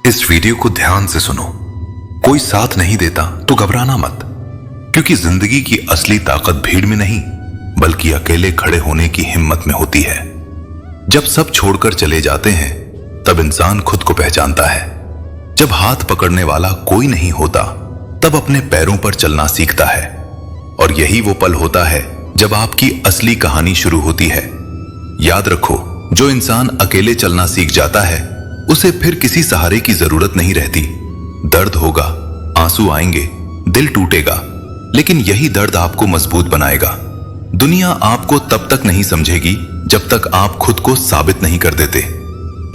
इस वीडियो को ध्यान से सुनो। कोई साथ नहीं देता तो घबराना मत, क्योंकि जिंदगी की असली ताकत भीड़ में नहीं बल्कि अकेले खड़े होने की हिम्मत में होती है। जब सब छोड़कर चले जाते हैं तब इंसान खुद को पहचानता है। जब हाथ पकड़ने वाला कोई नहीं होता तब अपने पैरों पर चलना सीखता है। और यही वो पल होता है जब आपकी असली कहानी शुरू होती है। याद रखो, जो इंसान अकेले चलना सीख जाता है उसे फिर किसी सहारे की जरूरत नहीं रहती। दर्द होगा, आंसू आएंगे, दिल टूटेगा, लेकिन यही दर्द आपको मजबूत बनाएगा। दुनिया आपको तब तक नहीं समझेगी जब तक आप खुद को साबित नहीं कर देते।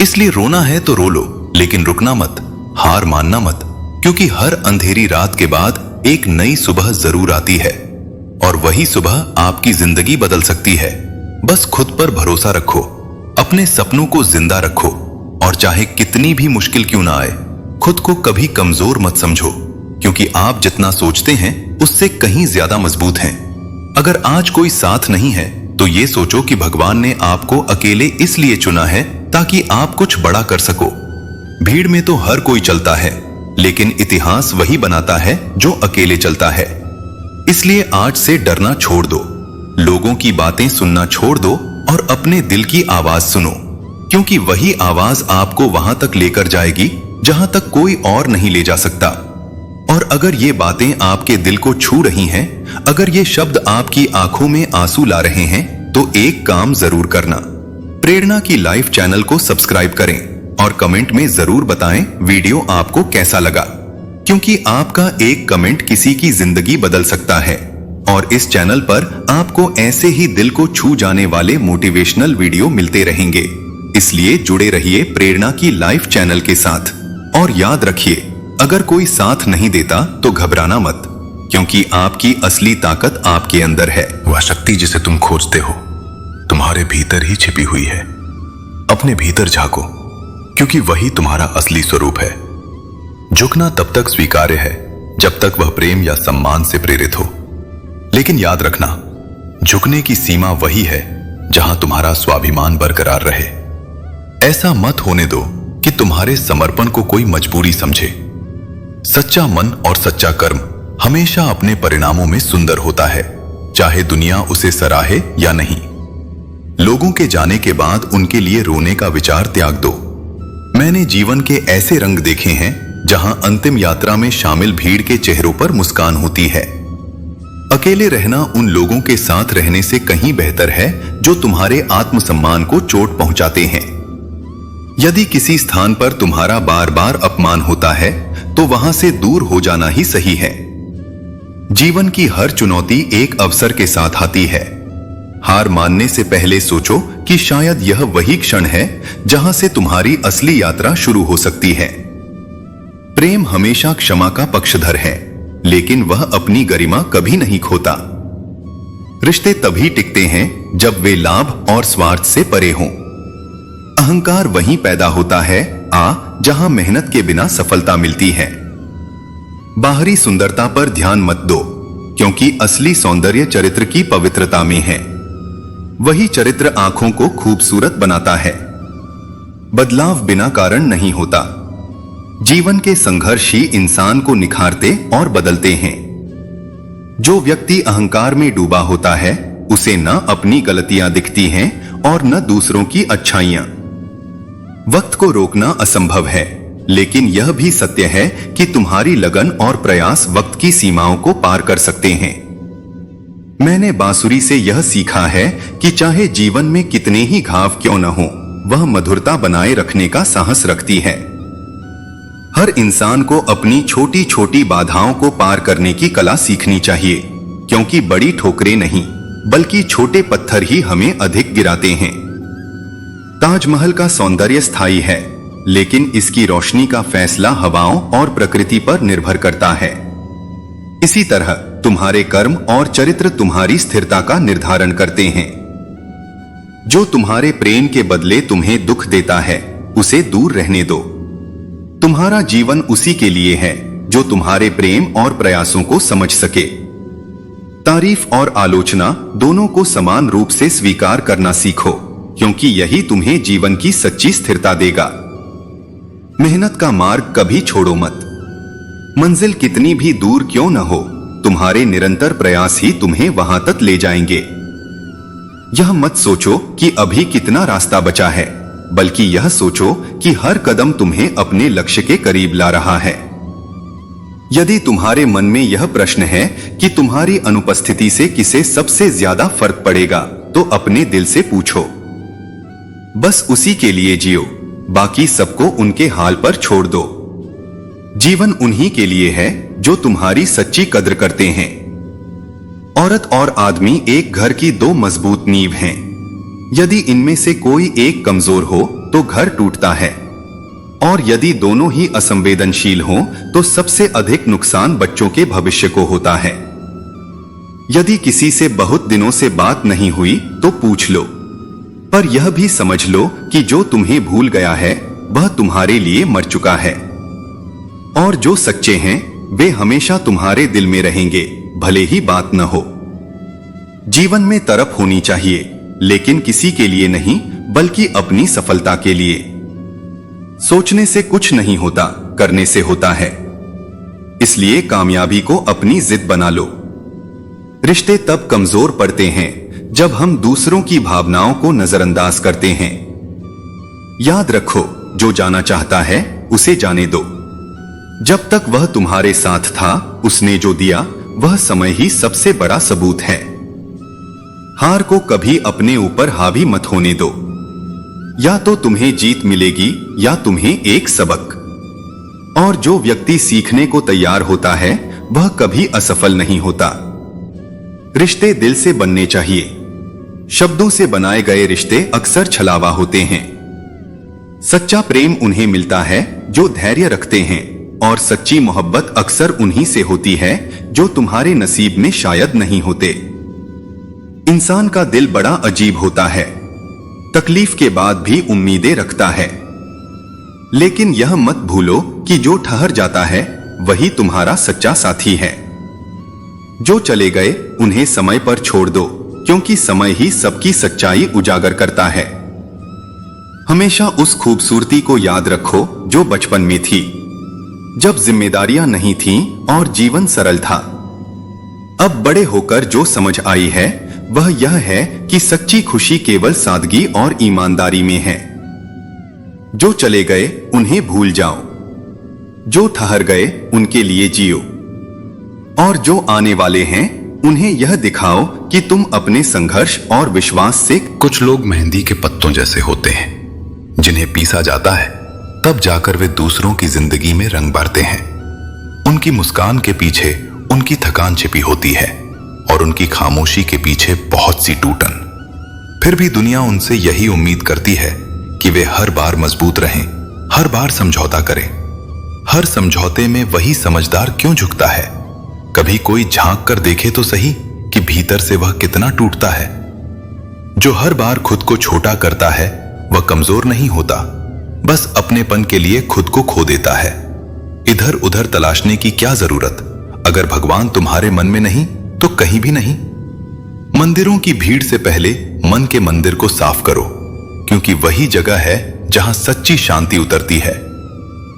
इसलिए रोना है तो रो लो, लेकिन रुकना मत, हार मानना मत, क्योंकि हर अंधेरी रात के बाद एक नई सुबह जरूर आती है और वही सुबह आपकी जिंदगी बदल सकती है। बस खुद पर भरोसा रखो, अपने सपनों को जिंदा रखो और चाहे कितनी भी मुश्किल क्यों ना आए, खुद को कभी कमजोर मत समझो, क्योंकि आप जितना सोचते हैं उससे कहीं ज्यादा मजबूत हैं। अगर आज कोई साथ नहीं है तो ये सोचो कि भगवान ने आपको अकेले इसलिए चुना है ताकि आप कुछ बड़ा कर सको। भीड़ में तो हर कोई चलता है, लेकिन इतिहास वही बनाता है जो अकेले चलता है। इसलिए आज से डरना छोड़ दो, लोगों की बातें सुनना छोड़ दो और अपने दिल की आवाज सुनो, क्योंकि वही आवाज आपको वहां तक लेकर जाएगी जहां तक कोई और नहीं ले जा सकता। और अगर ये बातें आपके दिल को छू रही हैं, अगर ये शब्द आपकी आंखों में आंसू ला रहे हैं, तो एक काम जरूर करना, प्रेरणा की लाइव चैनल को सब्सक्राइब करें और कमेंट में जरूर बताएं वीडियो आपको कैसा लगा, क्योंकि आपका एक कमेंट किसी की जिंदगी बदल सकता है। और इस चैनल पर आपको ऐसे ही दिल को छू जाने वाले मोटिवेशनल वीडियो मिलते रहेंगे। इसलिए जुड़े रहिए प्रेरणा की लाइव चैनल के साथ। और याद रखिए, अगर कोई साथ नहीं देता तो घबराना मत, क्योंकि आपकी असली ताकत आपके अंदर है। वह शक्ति जिसे तुम खोजते हो तुम्हारे भीतर ही छिपी हुई है। अपने भीतर झांको, क्योंकि वही तुम्हारा असली स्वरूप है। झुकना तब तक स्वीकार्य है जब तक वह प्रेम या सम्मान से प्रेरित हो, लेकिन याद रखना, झुकने की सीमा वही है जहां तुम्हारा स्वाभिमान बरकरार रहे। ऐसा मत होने दो कि तुम्हारे समर्पण को कोई मजबूरी समझे। सच्चा मन और सच्चा कर्म हमेशा अपने परिणामों में सुंदर होता है, चाहे दुनिया उसे सराहे या नहीं। लोगों के जाने के बाद उनके लिए रोने का विचार त्याग दो। मैंने जीवन के ऐसे रंग देखे हैं जहां अंतिम यात्रा में शामिल भीड़ के चेहरों पर मुस्कान होती है। अकेले रहना उन लोगों के साथ रहने से कहीं बेहतर है जो तुम्हारे आत्मसम्मान को चोट पहुंचाते हैं। यदि किसी स्थान पर तुम्हारा बार बार अपमान होता है तो वहां से दूर हो जाना ही सही है। जीवन की हर चुनौती एक अवसर के साथ आती है। हार मानने से पहले सोचो कि शायद यह वही क्षण है जहां से तुम्हारी असली यात्रा शुरू हो सकती है। प्रेम हमेशा क्षमा का पक्षधर है, लेकिन वह अपनी गरिमा कभी नहीं खोता। रिश्ते तभी टिकते हैं जब वे लाभ और स्वार्थ से परे हों। अहंकार वहीं पैदा होता है जहां मेहनत के बिना सफलता मिलती है। बाहरी सुंदरता पर ध्यान मत दो, क्योंकि असली सौंदर्य चरित्र की पवित्रता में है। वही चरित्र आंखों को खूबसूरत बनाता है। बदलाव बिना कारण नहीं होता। जीवन के संघर्ष ही इंसान को निखारते और बदलते हैं। जो व्यक्ति अहंकार में डूबा होता है उसे न अपनी गलतियां दिखती हैं और न दूसरों की अच्छाइयां। वक्त को रोकना असंभव है, लेकिन यह भी सत्य है कि तुम्हारी लगन और प्रयास वक्त की सीमाओं को पार कर सकते हैं। मैंने बांसुरी से यह सीखा है कि चाहे जीवन में कितने ही घाव क्यों न हो, वह मधुरता बनाए रखने का साहस रखती है। हर इंसान को अपनी छोटी छोटी बाधाओं को पार करने की कला सीखनी चाहिए, क्योंकि बड़ी ठोकरें नहीं बल्कि छोटे पत्थर ही हमें अधिक गिराते हैं। ताजमहल का सौंदर्य स्थायी है, लेकिन इसकी रोशनी का फैसला हवाओं और प्रकृति पर निर्भर करता है। इसी तरह तुम्हारे कर्म और चरित्र तुम्हारी स्थिरता का निर्धारण करते हैं। जो तुम्हारे प्रेम के बदले तुम्हें दुख देता है उसे दूर रहने दो। तुम्हारा जीवन उसी के लिए है जो तुम्हारे प्रेम और प्रयासों को समझ सके। तारीफ और आलोचना दोनों को समान रूप से स्वीकार करना सीखो, क्योंकि यही तुम्हें जीवन की सच्ची स्थिरता देगा। मेहनत का मार्ग कभी छोड़ो मत। मंजिल कितनी भी दूर क्यों न हो, तुम्हारे निरंतर प्रयास ही तुम्हें वहां तक ले जाएंगे। यह मत सोचो कि अभी कितना रास्ता बचा है, बल्कि यह सोचो कि हर कदम तुम्हें अपने लक्ष्य के करीब ला रहा है। यदि तुम्हारे मन में यह प्रश्न है कि तुम्हारी अनुपस्थिति से किसे सबसे ज्यादा फर्क पड़ेगा, तो अपने दिल से पूछो। बस उसी के लिए जियो, बाकी सबको उनके हाल पर छोड़ दो। जीवन उन्हीं के लिए है जो तुम्हारी सच्ची कद्र करते हैं। औरत और आदमी एक घर की दो मजबूत नींव हैं। यदि इनमें से कोई एक कमजोर हो तो घर टूटता है, और यदि दोनों ही असंवेदनशील हों तो सबसे अधिक नुकसान बच्चों के भविष्य को होता है। यदि किसी से बहुत दिनों से बात नहीं हुई तो पूछ लो, पर यह भी समझ लो कि जो तुम्हें भूल गया है वह तुम्हारे लिए मर चुका है। और जो सच्चे हैं वे हमेशा तुम्हारे दिल में रहेंगे, भले ही बात न हो। जीवन में तरफ होनी चाहिए, लेकिन किसी के लिए नहीं, बल्कि अपनी सफलता के लिए। सोचने से कुछ नहीं होता, करने से होता है। इसलिए कामयाबी को अपनी जिद बना लो। रिश्ते तब कमजोर पड़ते हैं जब हम दूसरों की भावनाओं को नजरअंदाज करते हैं। याद रखो, जो जाना चाहता है उसे जाने दो। जब तक वह तुम्हारे साथ था, उसने जो दिया वह समय ही सबसे बड़ा सबूत है। हार को कभी अपने ऊपर हावी मत होने दो। या तो तुम्हें जीत मिलेगी या तुम्हें एक सबक। और जो व्यक्ति सीखने को तैयार होता है वह कभी असफल नहीं होता। रिश्ते दिल से बनने चाहिए। शब्दों से बनाए गए रिश्ते अक्सर छलावा होते हैं। सच्चा प्रेम उन्हें मिलता है जो धैर्य रखते हैं, और सच्ची मोहब्बत अक्सर उन्हीं से होती है जो तुम्हारे नसीब में शायद नहीं होते। इंसान का दिल बड़ा अजीब होता है, तकलीफ के बाद भी उम्मीदें रखता है। लेकिन यह मत भूलो कि जो ठहर जाता है वही तुम्हारा सच्चा साथी है। जो चले गए उन्हें समय पर छोड़ दो, क्योंकि समय ही सबकी सच्चाई उजागर करता है। हमेशा उस खूबसूरती को याद रखो जो बचपन में थी, जब जिम्मेदारियां नहीं थीं और जीवन सरल था। अब बड़े होकर जो समझ आई है वह यह है कि सच्ची खुशी केवल सादगी और ईमानदारी में है। जो चले गए उन्हें भूल जाओ, जो ठहर गए उनके लिए जियो, और जो आने वाले हैं उन्हें यह दिखाओ कि तुम अपने संघर्ष और विश्वास से। कुछ लोग मेहंदी के पत्तों जैसे होते हैं, जिन्हें पीसा जाता है तब जाकर वे दूसरों की जिंदगी में रंग भरते हैं। उनकी मुस्कान के पीछे उनकी थकान छिपी होती है, और उनकी खामोशी के पीछे बहुत सी टूटन। फिर भी दुनिया उनसे यही उम्मीद करती है कि वे हर बार मजबूत रहें, हर बार समझौता करें। हर समझौते में वही समझदार क्यों झुकता है? कभी कोई झांक कर देखे तो सही कि भीतर से वह कितना टूटता है। जो हर बार खुद को छोटा करता है वह कमजोर नहीं होता, बस अपनेपन के लिए खुद को खो देता है। इधर उधर तलाशने की क्या जरूरत? अगर भगवान तुम्हारे मन में नहीं तो कहीं भी नहीं। मंदिरों की भीड़ से पहले मन के मंदिर को साफ करो, क्योंकि वही जगह है जहां सच्ची शांति उतरती है।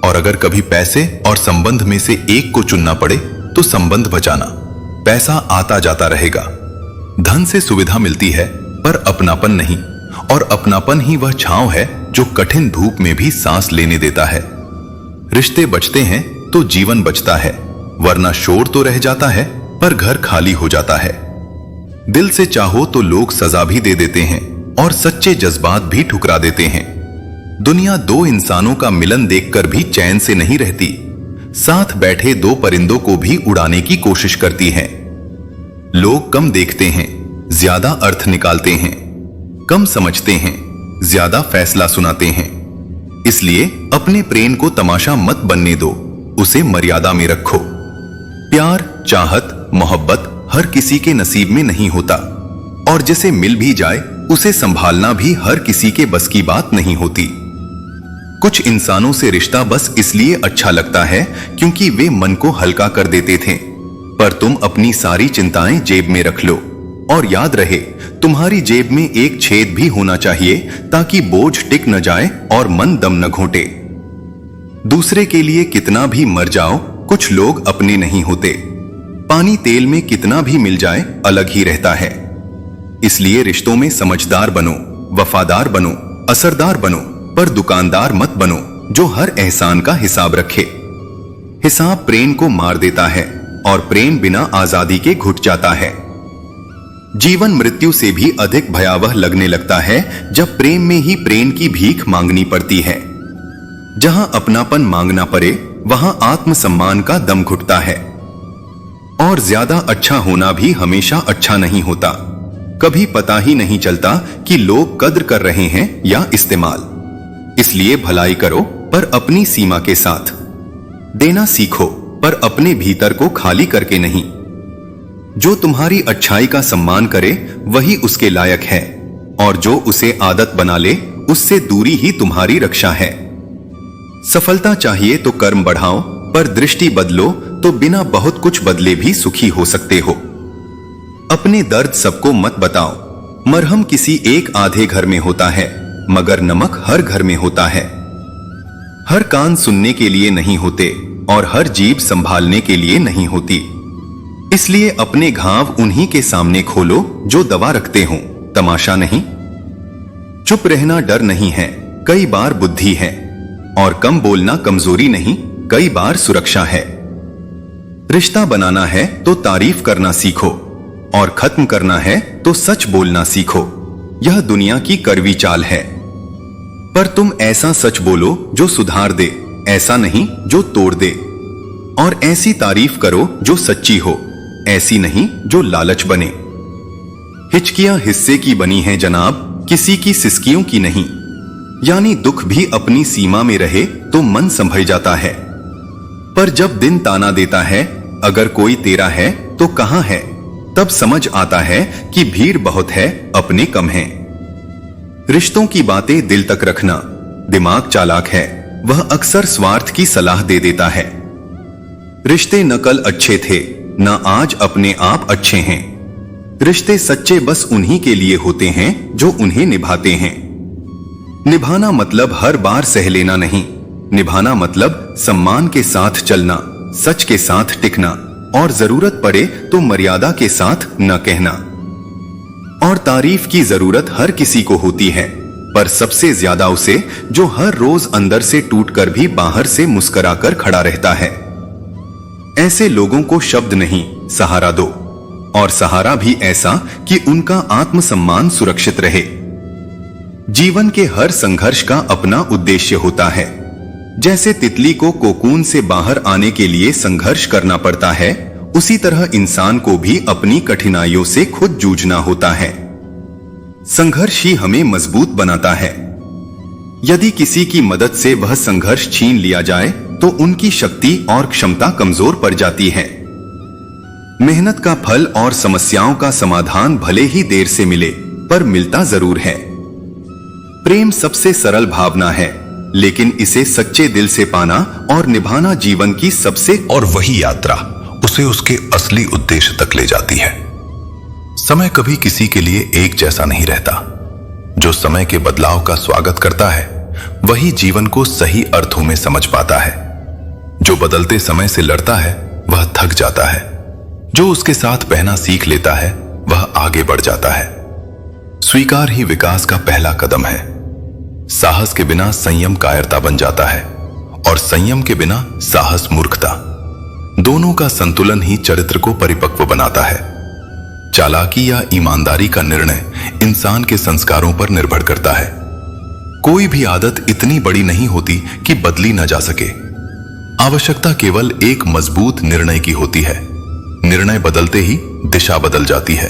और अगर कभी पैसे और संबंध में से एक को चुनना पड़े तो संबंध बचाना। पैसा आता जाता रहेगा, धन से सुविधा मिलती है, पर अपनापन नहीं। और अपनापन ही वह छांव है जो कठिन धूप में भी सांस लेने देता है। रिश्ते बचते हैं तो जीवन बचता है, वरना शोर तो रह जाता है पर घर खाली हो जाता है। दिल से चाहो तो लोग सजा भी दे देते हैं और सच्चे जज्बात भी ठुकरा देते हैं। दुनिया दो इंसानों का मिलन देखकर भी चैन से नहीं रहती, साथ बैठे दो परिंदों को भी उड़ाने की कोशिश करती है। लोग कम देखते हैं, ज्यादा अर्थ निकालते हैं, कम समझते हैं, ज्यादा फैसला सुनाते हैं। इसलिए अपने प्रेम को तमाशा मत बनने दो, उसे मर्यादा में रखो। प्यार, चाहत, मोहब्बत हर किसी के नसीब में नहीं होता, और जिसे मिल भी जाए उसे संभालना भी हर किसी के बस की बात नहीं होती। कुछ इंसानों से रिश्ता बस इसलिए अच्छा लगता है क्योंकि वे मन को हल्का कर देते थे, पर तुम अपनी सारी चिंताएं जेब में रख लो, और याद रहे तुम्हारी जेब में एक छेद भी होना चाहिए ताकि बोझ टिक न जाए और मन दम न घोंटे। दूसरे के लिए कितना भी मर जाओ, कुछ लोग अपने नहीं होते। पानी तेल में कितना भी मिल जाए, अलग ही रहता है। इसलिए रिश्तों में समझदार बनो, वफादार बनो, असरदार बनो, पर दुकानदार मत बनो जो हर एहसान का हिसाब रखे। हिसाब प्रेम को मार देता है और प्रेम बिना आजादी के घुट जाता है। जीवन मृत्यु से भी अधिक भयावह लगने लगता है जब प्रेम में ही प्रेम की भीख मांगनी पड़ती है। जहां अपनापन मांगना पड़े वहां आत्मसम्मान का दम घुटता है। और ज्यादा अच्छा होना भी हमेशा अच्छा नहीं होता। कभी पता ही नहीं चलता कि लोग कद्र कर रहे हैं या इस्तेमाल। इसलिए भलाई करो पर अपनी सीमा के साथ। देना सीखो पर अपने भीतर को खाली करके नहीं। जो तुम्हारी अच्छाई का सम्मान करे वही उसके लायक है, और जो उसे आदत बना ले उससे दूरी ही तुम्हारी रक्षा है। सफलता चाहिए तो कर्म बढ़ाओ, पर दृष्टि बदलो तो बिना बहुत कुछ बदले भी सुखी हो सकते हो। अपने दर्द सबको मत बताओ। मरहम किसी एक आधे घर में होता है, मगर नमक हर घर में होता है। हर कान सुनने के लिए नहीं होते और हर जीभ संभालने के लिए नहीं होती। इसलिए अपने घाव उन्हीं के सामने खोलो जो दवा रखते हो, तमाशा नहीं। चुप रहना डर नहीं है, कई बार बुद्धि है। और कम बोलना कमजोरी नहीं, कई बार सुरक्षा है। रिश्ता बनाना है तो तारीफ करना सीखो, और खत्म करना है तो सच बोलना सीखो। यह दुनिया की कड़वी चाल है। पर तुम ऐसा सच बोलो जो सुधार दे, ऐसा नहीं जो तोड़ दे। और ऐसी तारीफ करो जो सच्ची हो, ऐसी नहीं जो लालच बने। हिचकियां हिस्से की बनी हैं जनाब, किसी की सिसकियों की नहीं। यानी दुख भी अपनी सीमा में रहे तो मन संभल जाता है। पर जब दिन ताना देता है, अगर कोई तेरा है तो कहां है, तब समझ आता है कि भीड़ बहुत है, अपने कम हैं। रिश्तों की बातें दिल तक रखना। दिमाग चालाक है, वह अक्सर स्वार्थ की सलाह दे देता है। रिश्ते न कल अच्छे थे, न आज अपने आप अच्छे हैं। रिश्ते सच्चे बस उन्हीं के लिए होते हैं जो उन्हें निभाते हैं। निभाना मतलब हर बार सह लेना नहीं। निभाना मतलब सम्मान के साथ चलना, सच के साथ टिकना, और जरूरत पड़े तो मर्यादा के साथ न कहना। और तारीफ की जरूरत हर किसी को होती है, पर सबसे ज्यादा उसे जो हर रोज अंदर से टूटकर भी बाहर से मुस्कुराकर खड़ा रहता है। ऐसे लोगों को शब्द नहीं, सहारा दो, और सहारा भी ऐसा कि उनका आत्मसम्मान सुरक्षित रहे। जीवन के हर संघर्ष का अपना उद्देश्य होता है। जैसे तितली को कोकून से बाहर आने के लिए संघर्ष करना पड़ता है, उसी तरह इंसान को भी अपनी कठिनाइयों से खुद जूझना होता है। संघर्ष ही हमें मजबूत बनाता है। यदि किसी की मदद से वह संघर्ष छीन लिया जाए तो उनकी शक्ति और क्षमता कमजोर पड़ जाती है। मेहनत का फल और समस्याओं का समाधान भले ही देर से मिले, पर मिलता जरूर है। प्रेम सबसे सरल भावना है, लेकिन इसे सच्चे दिल से पाना और निभाना जीवन की सबसे और वही यात्रा उसे उसके असली उद्देश्य तक ले जाती है। समय कभी किसी के लिए एक जैसा नहीं रहता। जो समय के बदलाव का स्वागत करता है वही जीवन को सही अर्थों में समझ पाता है। जो बदलते समय से लड़ता है वह थक जाता है। जो उसके साथ बहना सीख लेता है वह आगे बढ़ जाता है। स्वीकार ही विकास का पहला कदम है। साहस के बिना संयम कायरता बन जाता है, और संयम के बिना साहस मूर्खता। दोनों का संतुलन ही चरित्र को परिपक्व बनाता है। चालाकी या ईमानदारी का निर्णय इंसान के संस्कारों पर निर्भर करता है। कोई भी आदत इतनी बड़ी नहीं होती कि बदली न जा सके। आवश्यकता केवल एक मजबूत निर्णय की होती है। निर्णय बदलते ही दिशा बदल जाती है।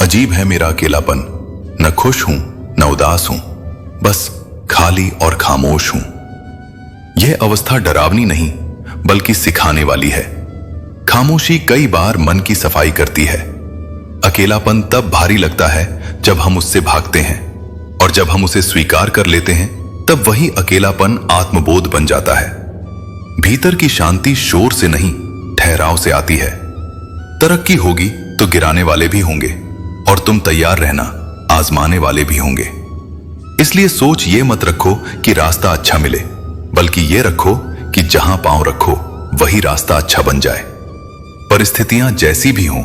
अजीब है मेरा अकेलापन, न खुश हूं न उदास हूं, बस खाली और खामोश हूं। यह अवस्था डरावनी नहीं बल्कि सिखाने वाली है। खामोशी कई बार मन की सफाई करती है। अकेलापन तब भारी लगता है जब हम उससे भागते हैं, और जब हम उसे स्वीकार कर लेते हैं तब वही अकेलापन आत्मबोध बन जाता है। भीतर की शांति शोर से नहीं, ठहराव से आती है। तरक्की होगी तो गिराने वाले भी होंगे, और तुम तैयार रहना, आजमाने वाले भी होंगे। इसलिए सोच ये मत रखो कि रास्ता अच्छा मिले, बल्कि ये रखो कि जहां पांव रखो वही रास्ता अच्छा बन जाए। परिस्थितियां जैसी भी हों,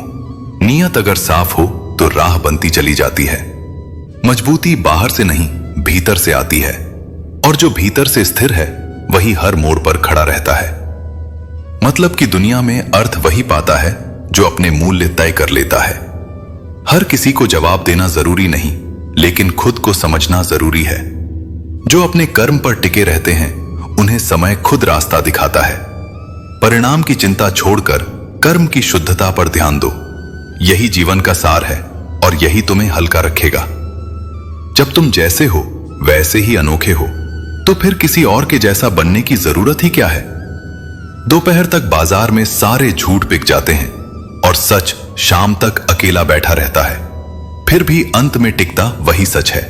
नियत अगर साफ हो तो राह बनती चली जाती है। मजबूती बाहर से नहीं भीतर से आती है, और जो भीतर से स्थिर है वही हर मोड़ पर खड़ा रहता है। मतलब कि दुनिया में अर्थ वही पाता है जो अपने मूल्य तय कर लेता है। हर किसी को जवाब देना जरूरी नहीं, लेकिन खुद को समझना जरूरी है। जो अपने कर्म पर टिके रहते हैं उन्हें समय खुद रास्ता दिखाता है। परिणाम की चिंता छोड़कर कर्म की शुद्धता पर ध्यान दो। यही जीवन का सार है और यही तुम्हें हल्का रखेगा। जब तुम जैसे हो वैसे ही अनोखे हो, तो फिर किसी और के जैसा बनने की जरूरत ही क्या है। दोपहर तक बाजार में सारे झूठ बिक जाते हैं और सच शाम तक अकेला बैठा रहता है, फिर भी अंत में टिकता वही सच है।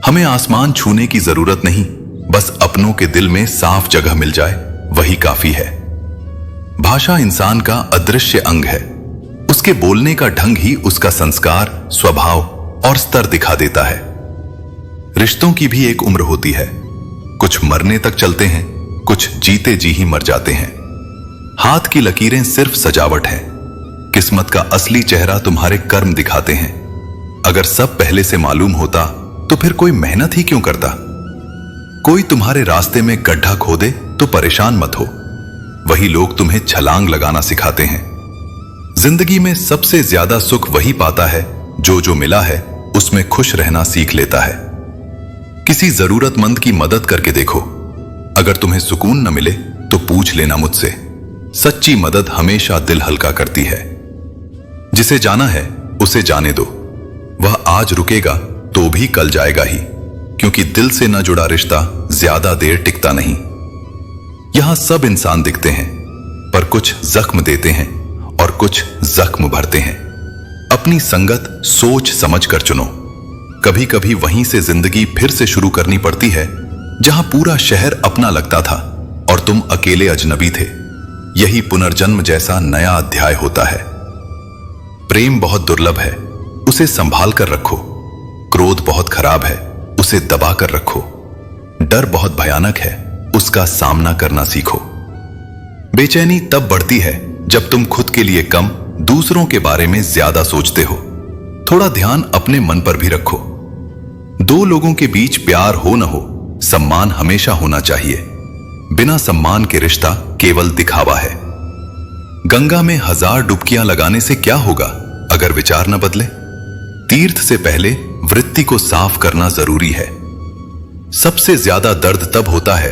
हमें आसमान छूने की जरूरत नहीं, बस अपनों के दिल में साफ जगह मिल जाए वही काफी है। भाषा इंसान का अदृश्य अंग है। उसके बोलने का ढंग ही उसका संस्कार, स्वभाव और स्तर दिखा देता है। रिश्तों की भी एक उम्र होती है। कुछ मरने तक चलते हैं, कुछ जीते जी ही मर जाते हैं। हाथ की लकीरें सिर्फ सजावट है, किस्मत का असली चेहरा तुम्हारे कर्म दिखाते हैं। अगर सब पहले से मालूम होता तो फिर कोई मेहनत ही क्यों करता। कोई तुम्हारे रास्ते में गड्ढा खोदे तो परेशान मत हो, वही लोग तुम्हें छलांग लगाना सिखाते हैं। जिंदगी में सबसे ज्यादा सुख वही पाता है जो मिला है उसमें खुश रहना सीख लेता है। किसी जरूरतमंद की मदद करके देखो, अगर तुम्हें सुकून न मिले तो पूछ लेना मुझसे। सच्ची मदद हमेशा दिल हल्का करती है। जिसे जाना है उसे जाने दो, वह आज रुकेगा तो भी कल जाएगा ही, क्योंकि दिल से न जुड़ा रिश्ता ज्यादा देर टिकता नहीं। यहां सब इंसान दिखते हैं, पर कुछ जख्म देते हैं और कुछ जख्म भरते हैं। अपनी संगत सोच समझ कर चुनो। कभी कभी वहीं से जिंदगी फिर से शुरू करनी पड़ती है जहां पूरा शहर अपना लगता था और तुम अकेले अजनबी थे। यही पुनर्जन्म जैसा नया अध्याय होता है। प्रेम बहुत दुर्लभ है, उसे संभाल कर रखो। क्रोध बहुत खराब है, उसे दबा कर रखो। डर बहुत भयानक है, उसका सामना करना सीखो। बेचैनी तब बढ़ती है जब तुम खुद के लिए कम, दूसरों के बारे में ज्यादा सोचते हो। थोड़ा ध्यान अपने मन पर भी रखो। दो लोगों के बीच प्यार हो न हो, सम्मान हमेशा होना चाहिए। बिना सम्मान के रिश्ता केवल दिखावा है। गंगा में 1000 डुबकियां लगाने से क्या होगा अगर विचार न बदले। तीर्थ से पहले वृत्ति को साफ करना जरूरी है। सबसे ज्यादा दर्द तब होता है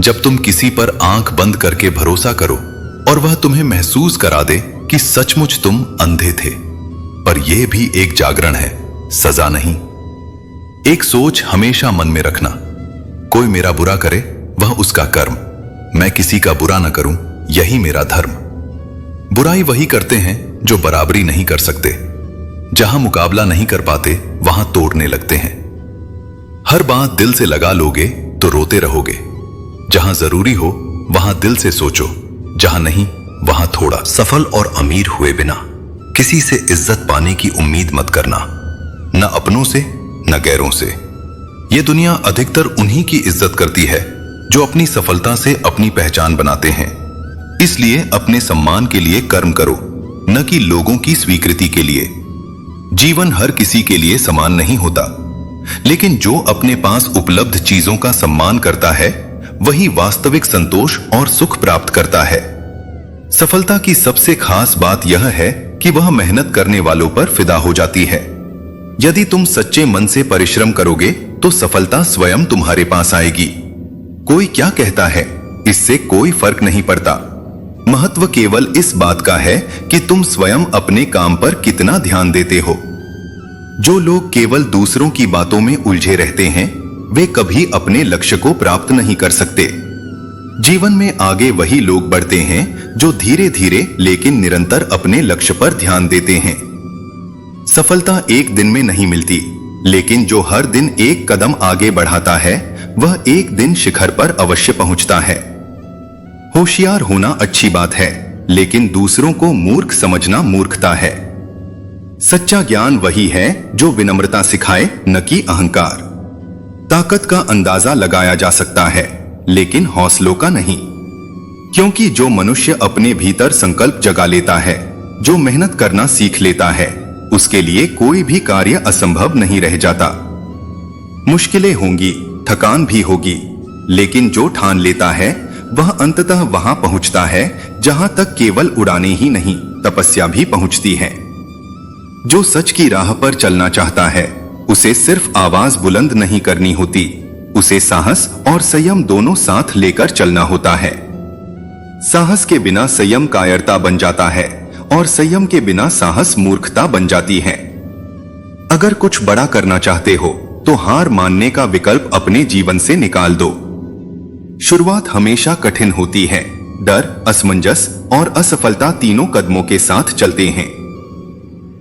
जब तुम किसी पर आंख बंद करके भरोसा करो और वह तुम्हें महसूस करा दे कि सचमुच तुम अंधे थे। पर यह भी एक जागरण है, सजा नहीं। एक सोच हमेशा मन में रखना, कोई मेरा बुरा करे वह उसका कर्म, मैं किसी का बुरा न करूं यही मेरा धर्म। बुराई वही करते हैं जो बराबरी नहीं कर सकते। जहां मुकाबला नहीं कर पाते वहां तोड़ने लगते हैं। हर बात दिल से लगा लोगे तो रोते रहोगे। जहां जरूरी हो वहां दिल से सोचो, जहां नहीं वहां थोड़ा। सफल और अमीर हुए बिना किसी से इज्जत पाने की उम्मीद मत करना, न अपनों से न गैरों से। यह दुनिया अधिकतर उन्हीं की इज्जत करती है जो अपनी सफलता से अपनी पहचान बनाते हैं। इसलिए अपने सम्मान के लिए कर्म करो, न कि लोगों की स्वीकृति के लिए। जीवन हर किसी के लिए समान नहीं होता, लेकिन जो अपने पास उपलब्ध चीजों का सम्मान करता है वही वास्तविक संतोष और सुख प्राप्त करता है। सफलता की सबसे खास बात यह है कि वह मेहनत करने वालों पर फिदा हो जाती है। यदि तुम सच्चे मन से परिश्रम करोगे तो सफलता स्वयं तुम्हारे पास आएगी। कोई क्या कहता है इससे कोई फर्क नहीं पड़ता। महत्व केवल इस बात का है कि तुम स्वयं अपने काम पर कितना ध्यान देते हो। जो लोग केवल दूसरों की बातों में उलझे रहते हैं वे कभी अपने लक्ष्य को प्राप्त नहीं कर सकते। जीवन में आगे वही लोग बढ़ते हैं जो धीरे धीरे लेकिन निरंतर अपने लक्ष्य पर ध्यान देते हैं। सफलता एक दिन में नहीं मिलती, लेकिन जो हर दिन एक कदम आगे बढ़ाता है वह एक दिन शिखर पर अवश्य पहुंचता है। होशियार होना अच्छी बात है, लेकिन दूसरों को मूर्ख समझना मूर्खता है। सच्चा ज्ञान वही है जो विनम्रता सिखाए, न कि अहंकार। ताकत का अंदाजा लगाया जा सकता है, लेकिन हौसलों का नहीं। क्योंकि जो मनुष्य अपने भीतर संकल्प जगा लेता है, जो मेहनत करना सीख लेता है, उसके लिए कोई भी कार्य असंभव नहीं रह जाता। मुश्किलें होंगी, थकान भी होगी, लेकिन जो ठान लेता है वह अंततः वहां पहुंचता है जहां तक केवल उड़ाने ही नहीं, तपस्या भी पहुंचती है। जो सच की राह पर चलना चाहता है, उसे सिर्फ आवाज बुलंद नहीं करनी होती, उसे साहस और संयम दोनों साथ लेकर चलना होता है। साहस के बिना संयम कायरता बन जाता है और संयम के बिना साहस मूर्खता बन जाती है। अगर कुछ बड़ा करना चाहते हो तो हार मानने का विकल्प अपने जीवन से निकाल दो। शुरुआत हमेशा कठिन होती है। डर, असमंजस और असफलता तीनों कदमों के साथ चलते हैं।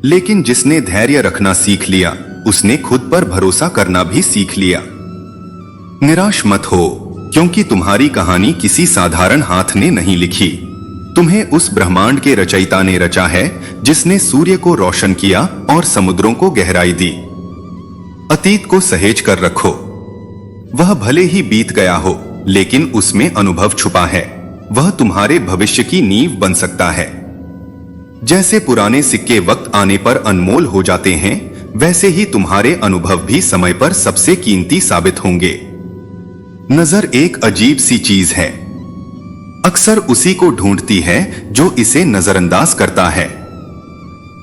लेकिन जिसने धैर्य रखना सीख लिया, उसने खुद पर भरोसा करना भी सीख लिया। निराश मत हो, क्योंकि तुम्हारी कहानी किसी साधारण हाथ ने नहीं लिखी। तुम्हें उस ब्रह्मांड के रचयिता ने रचा है, जिसने सूर्य को रोशन किया और समुद्रों को गहराई दी। अतीत को सहेज कर रखो। वह भले ही बीत गया हो, लेकिन उसमें अनुभव छुपा है। वह तुम्हारे भविष्य की नींव बन सकता है। जैसे पुराने सिक्के वक्त आने पर अनमोल हो जाते हैं, वैसे ही तुम्हारे अनुभव भी समय पर सबसे कीमती साबित होंगे। नजर एक अजीब सी चीज है। अक्सर उसी को ढूंढती है जो इसे नजरअंदाज करता है।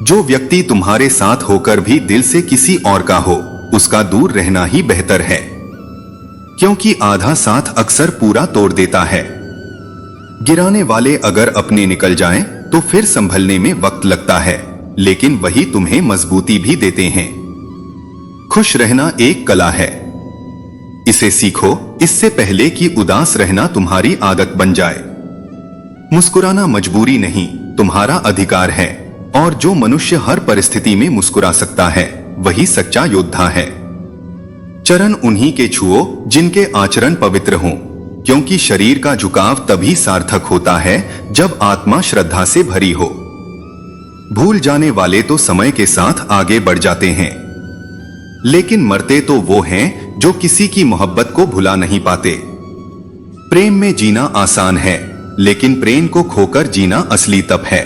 जो व्यक्ति तुम्हारे साथ होकर भी दिल से किसी और का हो, उसका दूर रहना ही बेहतर है। क्योंकि आधा साथ अक्सर पूरा तोड़ देता है। गिराने वाले अगर अपने निकल जाएं, तो फिर संभलने में वक्त लगता है, लेकिन वही तुम्हें मजबूती भी देते हैं। खुश रहना एक कला है। इसे सीखो, इससे पहले कि उदास रहना तुम्हारी आदत बन जाए। मुस्कुराना मजबूरी नहीं, तुम्हारा अधिकार है। और जो मनुष्य हर परिस्थिति में मुस्कुरा सकता है, वही सच्चा योद्धा है। चरण उन्हीं के छुओ जिनके आचरण पवित्र हों, क्योंकि शरीर का झुकाव तभी सार्थक होता है जब आत्मा श्रद्धा से भरी हो। भूल जाने वाले तो समय के साथ आगे बढ़ जाते हैं, लेकिन मरते तो वो हैं जो किसी की मोहब्बत को भुला नहीं पाते। प्रेम में जीना आसान है, लेकिन प्रेम को खोकर जीना असली तप है।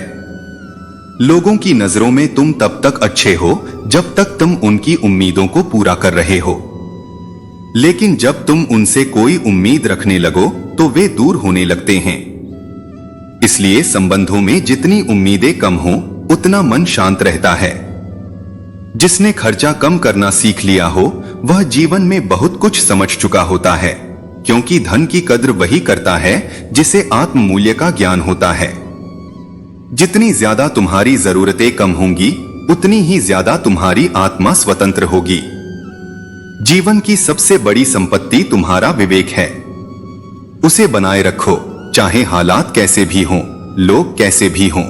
लोगों की नजरों में तुम तब तक अच्छे हो जब तक तुम उनकी उम्मीदों को पूरा कर रहे हो, लेकिन जब तुम उनसे कोई उम्मीद रखने लगो तो वे दूर होने लगते हैं। इसलिए संबंधों में जितनी उम्मीदें कम हो, उतना मन शांत रहता है। जिसने खर्चा कम करना सीख लिया हो, वह जीवन में बहुत कुछ समझ चुका होता है, क्योंकि धन की कद्र वही करता है जिसे आत्म मूल्य का ज्ञान होता है। जितनी ज्यादा तुम्हारी जरूरतें कम होंगी, उतनी ही ज्यादा तुम्हारी आत्मा स्वतंत्र होगी। जीवन की सबसे बड़ी संपत्ति तुम्हारा विवेक है। उसे बनाए रखो, चाहे हालात कैसे भी हों, लोग कैसे भी हों।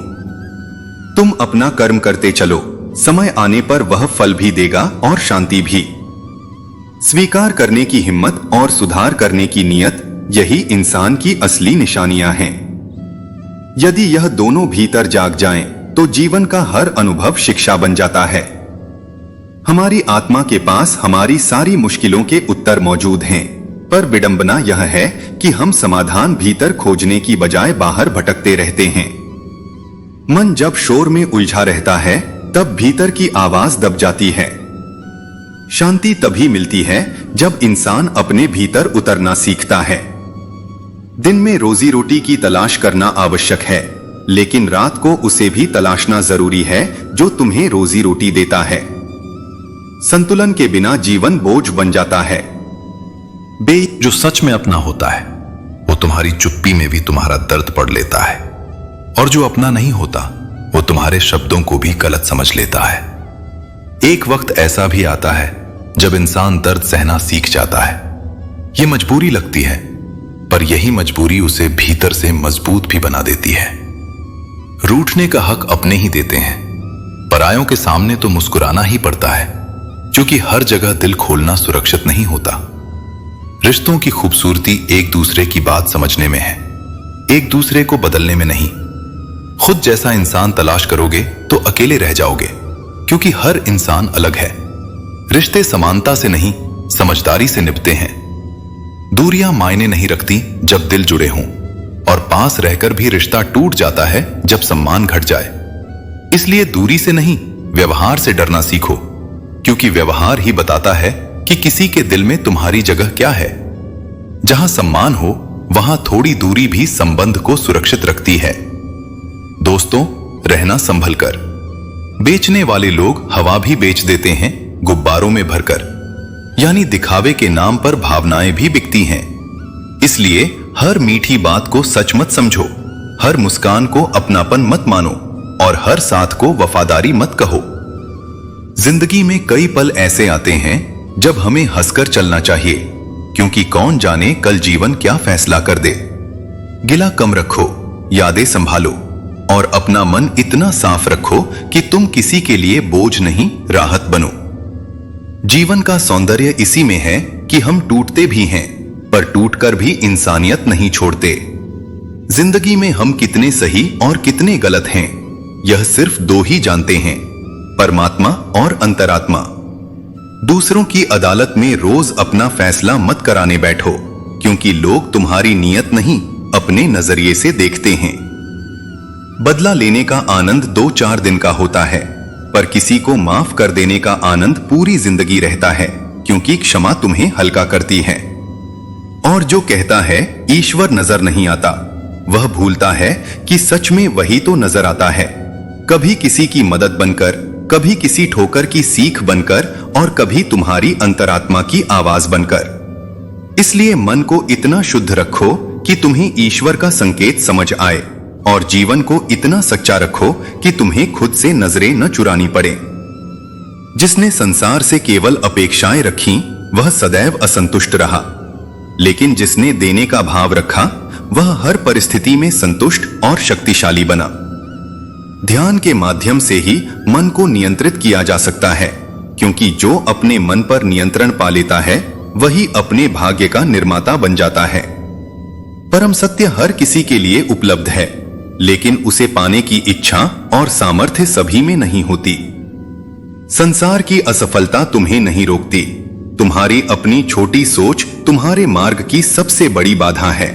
तुम अपना कर्म करते चलो, समय आने पर वह फल भी देगा और शांति भी। स्वीकार करने की हिम्मत और सुधार करने की नियत, यही इंसान की असली निशानियां हैं। यदि यह दोनों भीतर जाग जाएं, तो जीवन का हर अनुभव शिक्षा बन जाता है। हमारी आत्मा के पास हमारी सारी मुश्किलों के उत्तर मौजूद हैं, पर विडंबना यह है कि हम समाधान भीतर खोजने की बजाय बाहर भटकते रहते हैं। मन जब शोर में उलझा रहता है, तब भीतर की आवाज दब जाती है। शांति तभी मिलती है जब इंसान अपने भीतर उतरना सीखता है। दिन में रोजी रोटी की तलाश करना आवश्यक है, लेकिन रात को उसे भी तलाशना जरूरी है जो तुम्हें रोजी रोटी देता है। संतुलन के बिना जीवन बोझ बन जाता है। जो सच में अपना होता है, वो तुम्हारी चुप्पी में भी तुम्हारा दर्द पढ़ लेता है, और जो अपना नहीं होता, वो तुम्हारे शब्दों को भी गलत समझ लेता है। एक वक्त ऐसा भी आता है जब इंसान दर्द सहना सीख जाता है। ये मजबूरी लगती है, पर यही मजबूरी उसे भीतर से मजबूत भी बना देती है। रूठने का हक अपने ही देते हैं, परायों के सामने तो मुस्कुराना ही पड़ता है, क्योंकि हर जगह दिल खोलना सुरक्षित नहीं होता। रिश्तों की खूबसूरती एक दूसरे की बात समझने में है, एक दूसरे को बदलने में नहीं। खुद जैसा इंसान तलाश करोगे तो अकेले रह जाओगे, क्योंकि हर इंसान अलग है। रिश्ते समानता से नहीं, समझदारी से निभते हैं। दूरियां मायने नहीं रखती जब दिल जुड़े हों, और पास रहकर भी रिश्ता टूट जाता है जब सम्मान घट जाए। इसलिए दूरी से नहीं, व्यवहार से डरना सीखो, क्योंकि व्यवहार ही बताता है कि किसी के दिल में तुम्हारी जगह क्या है। जहां सम्मान हो वहां थोड़ी दूरी भी संबंध को सुरक्षित रखती है। दोस्तों, रहना संभल कर। बेचने वाले लोग हवा भी बेच देते हैं गुब्बारों में भरकर, यानी दिखावे के नाम पर भावनाएं भी बिकती हैं। इसलिए हर मीठी बात को सच मत समझो, हर मुस्कान को अपनापन मत मानो और हर साथ को वफादारी मत कहो। जिंदगी में कई पल ऐसे आते हैं जब हमें हंसकर चलना चाहिए, क्योंकि कौन जाने कल जीवन क्या फैसला कर दे। गिला कम रखो, यादें संभालो और अपना मन इतना साफ रखो कि तुम किसी के लिए बोझ नहीं, राहत बनो। जीवन का सौंदर्य इसी में है कि हम टूटते भी हैं, पर टूटकर भी इंसानियत नहीं छोड़ते। जिंदगी में हम कितने सही और कितने गलत हैं, यह सिर्फ दो ही जानते हैं, परमात्मा और अंतरात्मा। दूसरों की अदालत में रोज अपना फैसला मत कराने बैठो, क्योंकि लोग तुम्हारी नीयत नहीं, अपने नजरिए से देखते हैं। बदला लेने का आनंद 2-4 दिन का होता है, पर किसी को माफ कर देने का आनंद पूरी जिंदगी रहता है, क्योंकि क्षमा तुम्हें हल्का करती है। और जो कहता है ईश्वर नजर नहीं आता, वह भूलता है कि सच में वही तो नजर आता है। कभी किसी की मदद बनकर, कभी किसी ठोकर की सीख बनकर और कभी तुम्हारी अंतरात्मा की आवाज बनकर। इसलिए मन को इतना शुद्ध रखो कि तुम्हें ईश्वर का संकेत समझ आए, और जीवन को इतना सच्चा रखो कि तुम्हें खुद से नजरें न चुरानी पड़े। जिसने संसार से केवल अपेक्षाएं रखीं, वह सदैव असंतुष्ट रहा, लेकिन जिसने देने का भाव रखा, वह हर परिस्थिति में संतुष्ट और शक्तिशाली बना। ध्यान के माध्यम से ही मन को नियंत्रित किया जा सकता है, क्योंकि जो अपने मन पर नियंत्रण पा लेता है, वही अपने भाग्य का निर्माता बन जाता है। परम सत्य हर किसी के लिए उपलब्ध है, लेकिन उसे पाने की इच्छा और सामर्थ्य सभी में नहीं होती। संसार की असफलता तुम्हें नहीं रोकती, तुम्हारी अपनी छोटी सोच तुम्हारे मार्ग की सबसे बड़ी बाधा है।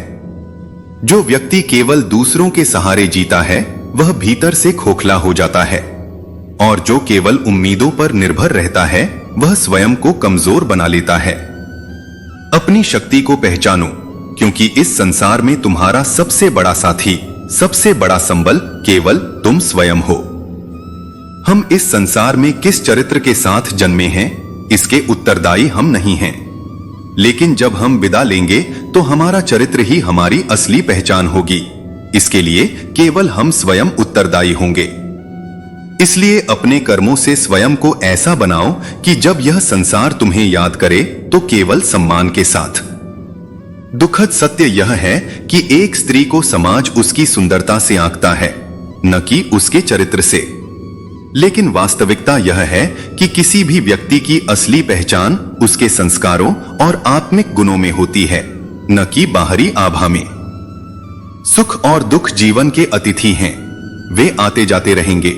जो व्यक्ति केवल दूसरों के सहारे जीता है, वह भीतर से खोखला हो जाता है, और जो केवल उम्मीदों पर निर्भर रहता है, वह स्वयं को कमजोर बना लेता है। अपनी शक्ति को पहचानो, क्योंकि इस संसार में तुम्हारा सबसे बड़ा साथी, सबसे बड़ा संबल केवल तुम स्वयं हो। हम इस संसार में किस चरित्र के साथ जन्मे हैं, इसके उत्तरदायी हम नहीं हैं, लेकिन जब हम विदा लेंगे तो हमारा चरित्र ही हमारी असली पहचान होगी। इसके लिए केवल हम स्वयं उत्तरदायी होंगे। इसलिए अपने कर्मों से स्वयं को ऐसा बनाओ कि जब यह संसार तुम्हें याद करे तो केवल सम्मान के साथ। दुखद सत्य यह है कि एक स्त्री को समाज उसकी सुंदरता से आंकता है, न कि उसके चरित्र से। लेकिन वास्तविकता यह है कि किसी भी व्यक्ति की असली पहचान उसके संस्कारों और आत्मिक गुणों में होती है, न कि बाहरी आभा में। सुख और दुख जीवन के अतिथि हैं, वे आते जाते रहेंगे।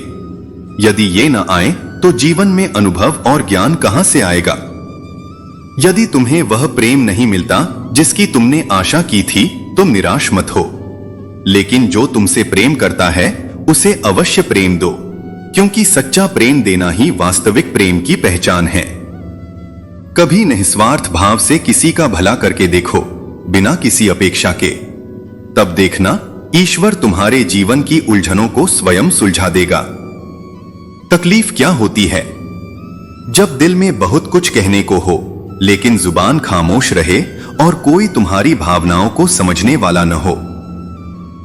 यदि ये न आए तो जीवन में अनुभव और ज्ञान कहां से आएगा। यदि तुम्हें वह प्रेम नहीं मिलता जिसकी तुमने आशा की थी, तुम निराश मत हो, लेकिन जो तुमसे प्रेम करता है उसे अवश्य प्रेम दो, क्योंकि सच्चा प्रेम देना ही वास्तविक प्रेम की पहचान है। कभी निस्वार्थ भाव से किसी का भला करके देखो, बिना किसी अपेक्षा के। तब देखना ईश्वर तुम्हारे जीवन की उलझनों को स्वयं सुलझा देगा। तकलीफ क्या होती है? जब दिल में बहुत कुछ कहने को हो, लेकिन जुबान खामोश रहे और कोई तुम्हारी भावनाओं को समझने वाला न हो।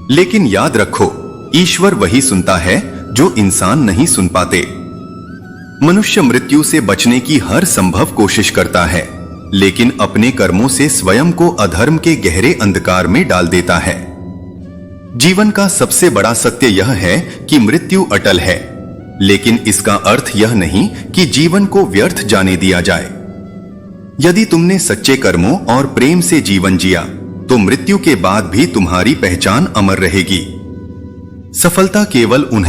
लेकिन याद रखो, ईश्वर वही सुनता है जो इंसान नहीं सुन पाते। मनुष्य मृत्यु से बचने की हर संभव कोशिश करता है, लेकिन अपने कर्मों से स्वयं को अधर्म के गहरे अंधकार में डाल देता है। जीवन का सबसे बड़ा सत्य यह है कि मृत्यु अटल है, लेकिन इसका अर्थ यह नहीं कि जीवन को व्यर्थ जाने दिया जाए। यदि तुमने सच्चे कर्मों और प्रेम से जीवन जिया, तो मृत्यु के बाद भी तुम्हारी पहचान अमर रहेगी। सफलता केवल उन्हें